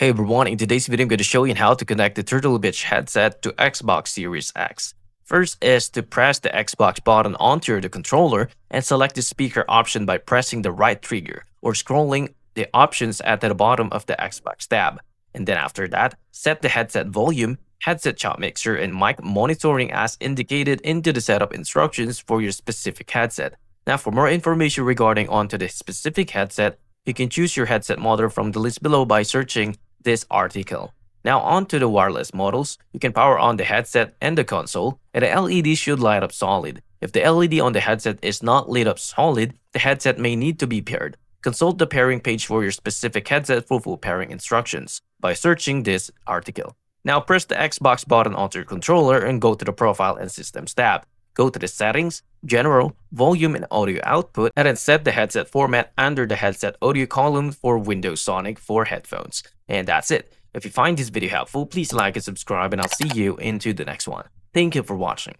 Hey everyone, in today's video I'm going to show you how to connect the Turtle Beach headset to Xbox Series X. First is to press the Xbox button onto the controller and select the speaker option by pressing the right trigger or scrolling the options at the bottom of the Xbox tab. And then after that, set the headset volume, headset chop mixer, and mic monitoring as indicated into the setup instructions for your specific headset. Now for more information regarding onto the specific headset, you can choose your headset model from the list below by searching this article. Now on to the wireless models, you can power on the headset and the console, and the LED should light up solid. If the LED on the headset is not lit up solid, the headset may need to be paired. Consult the pairing page for your specific headset for full pairing instructions by searching this article. Now press the Xbox button onto your controller and go to the Profile and Systems tab. Go to the Settings, General, Volume and Audio Output, and then set the headset format under the headset audio column for Windows Sonic for headphones. And that's it. If you find this video helpful, please like and subscribe, and I'll see you into the next one. Thank you for watching.